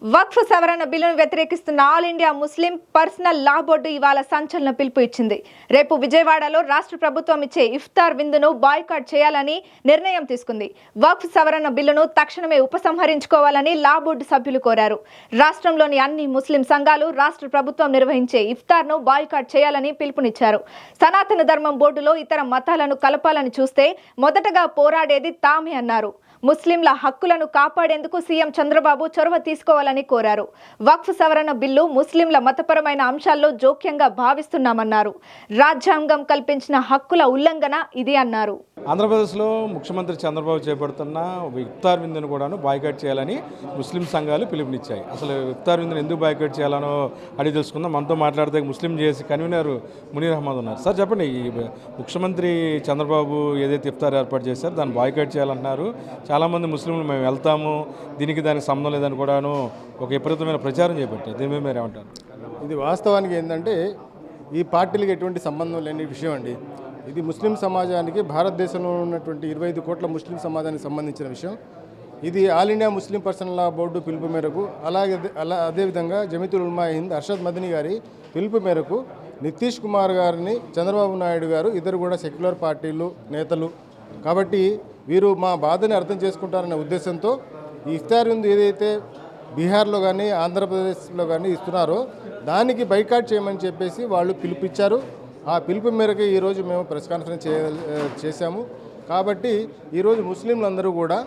వక్ఫ్ సవరణ బిల్లును వ్యతిరేకిస్తున్న all India Muslim personal లా board ఇవాళ సంచలన పిలుపు ఇచ్చింది. రేపు విజయవాడలో రాష్ట్ర ప్రభుత్వం ఇచ్చే ఇఫ్తార్ విందును బాయ్కాట్ చేయాలని నిర్ణయం తీసుకుంది. వక్ఫ్ సవరణ బిల్లును తక్షణమే ఉపసంహరించుకోవాలని లా బోర్డు సభ్యులు కోరారు. రాష్ట్రంలోని అన్ని ముస్లిం సంఘాలు రాష్ట్ర ప్రభుత్వం నిర్వహించే ఇఫ్తార్ను బాయ్కాట్ చేయాలని పిలుపునిచ్చారు. సనాతన ధర్మం బోర్డులో ఇతర మతాలను కలపాలని చూస్తే మొదటగా పోరాడేది తామే అన్నారు. ముస్లింల హక్కులను కాపాడేందుకు సీఎం చంద్రబాబు చొరవ తీసుకోవాలని కోరారు. వక్ఫ్ సవరణ బిల్లు ముస్లింల మతపరమైన అంశాల్లో జోక్యంగా భావిస్తున్నామన్నారు. రాజ్యాంగం కల్పించిన హక్కుల ఉల్లంఘన ఇది అన్నారు. ఆంధ్రప్రదేశ్లో ముఖ్యమంత్రి చంద్రబాబు చేపడుతున్న ఇఫ్తార్ విందును కూడాను బాయ్కాట్ చేయాలని ముస్లిం సంఘాలు పిలుపునిచ్చాయి. అసలు ఇఫ్తార్ విందును ఎందుకు బాయ్కాట్ చేయాలనో అడిగి తెలుసుకుందాం. మనతో మాట్లాడితే ముస్లిం చేసి కన్వీనర్ మునీర్ అహ్మద్ ఉన్నారు. సార్ చెప్పండి, ఈ ముఖ్యమంత్రి చంద్రబాబు ఏదైతే ఇఫ్తార్ ఏర్పాటు చేశారో దాన్ని బాయ్కాట్ చేయాలంటున్నారు. చాలామంది ముస్లింలు మేము వెళ్తాము, దానికి సంబంధం లేదని కూడాను ఒక విపరీతమైన ప్రచారం చేపట్టారు. దీని మీద మీరు ఏమంటారు? ఇది వాస్తవానికి ఏంటంటే ఈ పార్టీలకు ఎటువంటి సంబంధం లేని విషయం అండి. ఇది ముస్లిం సమాజానికి, భారతదేశంలో ఉన్నటువంటి 25 కోట్ల ముస్లిం సమాజానికి సంబంధించిన విషయం. ఇది ఆల్ ఇండియా ముస్లిం పర్సనల్ లా బోర్డు పిలుపు మేరకు, అదేవిధంగా జమీతుల్ ఉలమా హింద్ అర్షద్ మదనీ గారి పిలుపు మేరకు నితీష్ కుమార్ గారిని, చంద్రబాబు నాయుడు గారు ఇద్దరు కూడా సెక్యులర్ పార్టీలు నేతలు కాబట్టి వీరు మా బాధని అర్థం చేసుకుంటారనే ఉద్దేశంతో ఈ ఇఫ్తార్ విందు ఏదైతే బీహార్లో కానీ ఆంధ్రప్రదేశ్లో కానీ ఇస్తున్నారో దానికి బైకాట్ చేయమని చెప్పేసి వాళ్ళు పిలుపిచ్చారు. ఆ పిలుపు మేరకు ఈరోజు మేము ప్రెస్ కాన్ఫరెన్స్ చేశాము. కాబట్టి ఈరోజు ముస్లింలందరూ కూడా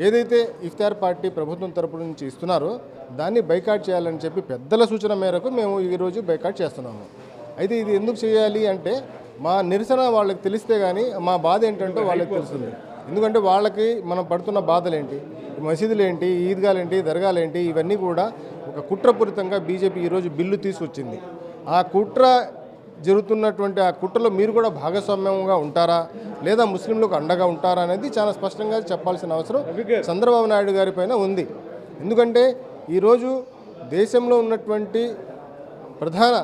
ఏదైతే ఇఫ్తార్ పార్టీ ప్రభుత్వం తరపు నుంచి ఇస్తున్నారో దాన్ని బైకాట్ చేయాలని చెప్పి పెద్దల సూచన మేరకు మేము ఈరోజు బైకాట్ చేస్తున్నాము. అయితే ఇది ఎందుకు చేయాలి అంటే మా నిరసన వాళ్ళకి తెలిస్తే కానీ మా బాధ ఏంటంటే వాళ్ళకి తెలుస్తుంది. ఎందుకంటే వాళ్ళకి మనం పడుతున్న బాధలేంటి, మసీదులు ఏంటి, ఈద్గాలేంటి, దర్గాలేంటి, ఇవన్నీ కూడా ఒక కుట్రపూరితంగా బీజేపీ ఈరోజు బిల్లు తీసుకొచ్చింది. ఆ కుట్ర జరుగుతున్నటువంటి ఆ కుట్రలో మీరు కూడా భాగస్వామ్యంగా ఉంటారా లేదా ముస్లింలకు అండగా ఉంటారా అనేది చాలా స్పష్టంగా చెప్పాల్సిన అవసరం చంద్రబాబు నాయుడు గారి పైన ఉంది. ఎందుకంటే ఈరోజు దేశంలో ఉన్నటువంటి ప్రధాన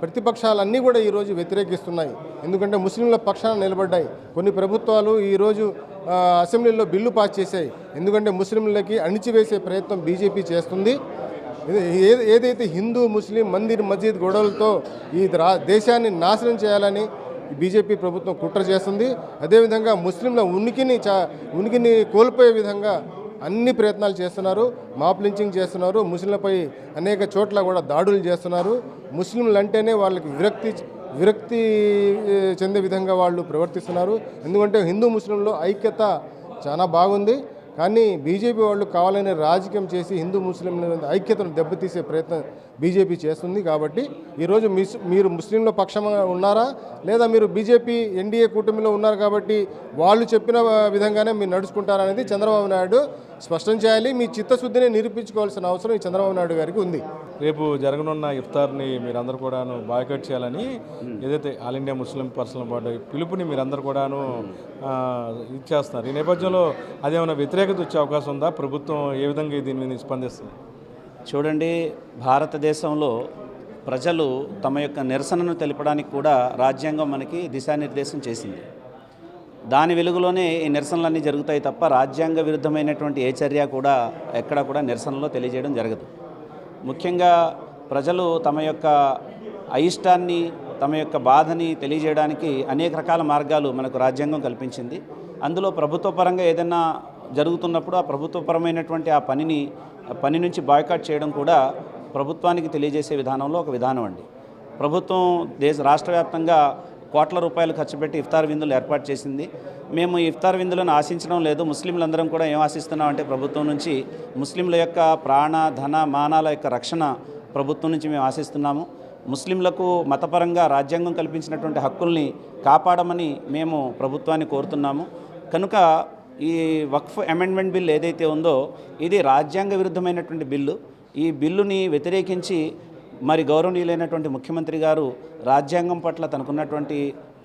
ప్రతిపక్షాలన్నీ కూడా ఈరోజు వ్యతిరేకిస్తున్నాయి. ఎందుకంటే ముస్లింల పక్షాన నిలబడ్డాయి. కొన్ని ప్రభుత్వాలు ఈరోజు అసెంబ్లీలో బిల్లు పాస్ చేశాయి. ఎందుకంటే ముస్లింలకి అణిచివేసే ప్రయత్నం బీజేపీ చేస్తుంది. ఏదైతే హిందూ ముస్లిం మందిర్ మస్జిద్ గొడవలతో ఈ దేశాన్ని నాశనం చేయాలని బీజేపీ ప్రభుత్వం కుట్ర చేస్తుంది. అదేవిధంగా ముస్లింల ఉనికిని కోల్పోయే విధంగా అన్ని ప్రయత్నాలు చేస్తున్నారు. మాప్ లించింగ్ చేస్తున్నారు. ముస్లింలపై అనేక చోట్ల కూడా దాడులు చేస్తున్నారు. ముస్లింలు అంటేనే వాళ్ళకి విరక్తి చెందే విధంగా వాళ్ళు ప్రవర్తిస్తున్నారు. ఎందుకంటే హిందూ ముస్లింలో ఐక్యత చాలా బాగుంది. కానీ బీజేపీ వాళ్ళు కావాలని రాజకీయం చేసి హిందూ ముస్లింల ఐక్యతను దెబ్బతీసే ప్రయత్నం బీజేపీ చేస్తుంది. కాబట్టి ఈరోజు మీరు ముస్లింల పక్షంగా ఉన్నారా లేదా మీరు బీజేపీ ఎన్డీఏ కూటమిలో ఉన్నారు కాబట్టి వాళ్ళు చెప్పిన విధంగానే మీరు నడుచుకుంటారనేది చంద్రబాబు నాయుడు స్పష్టం చేయాలి. మీ చిత్తశుద్ధిని నిరూపించుకోవాల్సిన అవసరం ఈ చంద్రబాబు నాయుడు గారికి ఉంది. రేపు జరగనున్న ఇఫ్తార్ని మీరందరూ కూడాను బాయ్కాట్ చేయాలని ఏదైతే all India Muslim personal board పిలుపుని మీరందరూ కూడాను ఇచ్చేస్తున్నారు. ఈ నేపథ్యంలో అదేమైనా వ్యతిరేకత వచ్చే అవకాశం ఉందా? ప్రభుత్వం ఏ విధంగా దీని మీద స్పందిస్తుంది? చూడండి, భారతదేశంలో ప్రజలు తమ యొక్క నిరసనను తెలపడానికి కూడా రాజ్యాంగం మనకి దిశానిర్దేశం చేసింది. దాని వెలుగులోనే ఈ నిరసనలన్నీ జరుగుతాయి తప్ప రాజ్యాంగ విరుద్ధమైనటువంటి ఏ చర్య కూడా ఎక్కడ కూడా నిరసనలో తెలియజేయడం జరగదు. ముఖ్యంగా ప్రజలు తమ యొక్క అయిష్టాన్ని, తమ యొక్క బాధని తెలియజేయడానికి అనేక రకాల మార్గాలు మనకు రాజ్యాంగం కల్పించింది. అందులో ప్రభుత్వపరంగా ఏదైనా జరుగుతున్నప్పుడు ఆ ప్రభుత్వపరమైనటువంటి ఆ పని నుంచి బాయ్కాట్ చేయడం కూడా ప్రభుత్వానికి తెలియజేసే విధానంలో ఒక విధానం అండి. ప్రభుత్వం రాష్ట్ర వ్యాప్తంగా కోట్ల రూపాయలు ఖర్చు పెట్టి ఇఫ్తార్ విందులు ఏర్పాటు చేసింది. మేము ఈ ఇఫ్తార్ విందులను ఆశించడం లేదు. ముస్లింలందరం కూడా ఏం ఆశిస్తున్నామంటే ప్రభుత్వం నుంచి ముస్లింల యొక్క ప్రాణ ధన మానాల యొక్క రక్షణ ప్రభుత్వం నుంచి మేము ఆశిస్తున్నాము. ముస్లింలకు మతపరంగా రాజ్యాంగం కల్పించినటువంటి హక్కుల్ని కాపాడమని మేము ప్రభుత్వాన్ని కోరుతున్నాము. కనుక ఈ వక్ఫ్ అమెండ్మెంట్ బిల్ ఏదైతే ఉందో ఇది రాజ్యాంగ విరుద్ధమైనటువంటి బిల్లు. ఈ బిల్లుని వ్యతిరేకించి మరి గౌరవనీయులైనటువంటి ముఖ్యమంత్రి గారు రాజ్యాంగం పట్ల తనకున్నటువంటి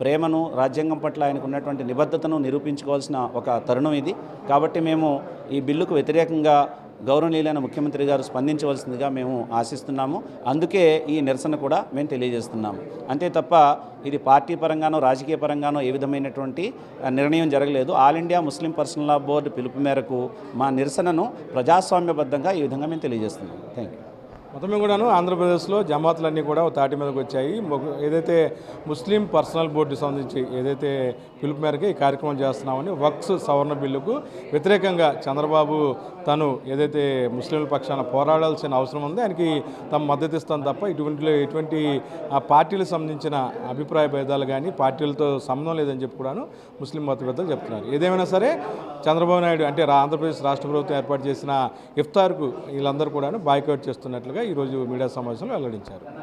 ప్రేమను, రాజ్యాంగం పట్ల ఆయనకు ఉన్నటువంటి నిబద్ధతను నిరూపించుకోవాల్సిన ఒక తరుణం ఇది. కాబట్టి మేము ఈ బిల్లుకు వ్యతిరేకంగా గౌరవనీయులైన ముఖ్యమంత్రి గారు స్పందించవలసిందిగా మేము ఆశిస్తున్నాము. అందుకే ఈ నిరసన కూడా మేము తెలియజేస్తున్నాము. అంతే తప్ప ఇది పార్టీ పరంగానో రాజకీయ పరంగానో ఏ విధమైనటువంటి నిర్ణయం జరగలేదు. ఆల్ ఇండియా ముస్లిం పర్సనల్ లా బోర్డు పిలుపు మేరకు మా నిరసనను ప్రజాస్వామ్యబద్ధంగా ఈ విధంగా మేము తెలియజేస్తున్నాం. Thank you. మొత్తం కూడాను ఆంధ్రప్రదేశ్లో జమాతులన్నీ కూడా ఒక తాటి మీదకి వచ్చాయి. ఏదైతే ముస్లిం పర్సనల్ బోర్డు సంబంధించి ఏదైతే పిలుపు మేరకు ఈ కార్యక్రమం చేస్తున్నామని వక్స్ సవరణ బిల్లుకు వ్యతిరేకంగా చంద్రబాబు తను ఏదైతే ముస్లింల పక్షాన పోరాడాల్సిన అవసరం ఉంది, ఆయనకి తమ మద్దతు ఇస్తాం తప్ప ఎటువంటి పార్టీలకు సంబంధించిన అభిప్రాయ భేదాలు కానీ పార్టీలతో సంబంధం లేదని చెప్పి కూడాను ముస్లిం మతవేత్తలు చెప్తున్నారు. ఏదేమైనా సరే చంద్రబాబు నాయుడు అంటే ఆంధ్రప్రదేశ్ రాష్ట్ర ప్రభుత్వం ఏర్పాటు చేసిన ఇఫ్తార్కు వీళ్ళందరూ కూడాను బాయ్కాట్ చేస్తున్నట్లుగా ఈరోజు మీడియా సమావేశంలో వెల్లడించారు.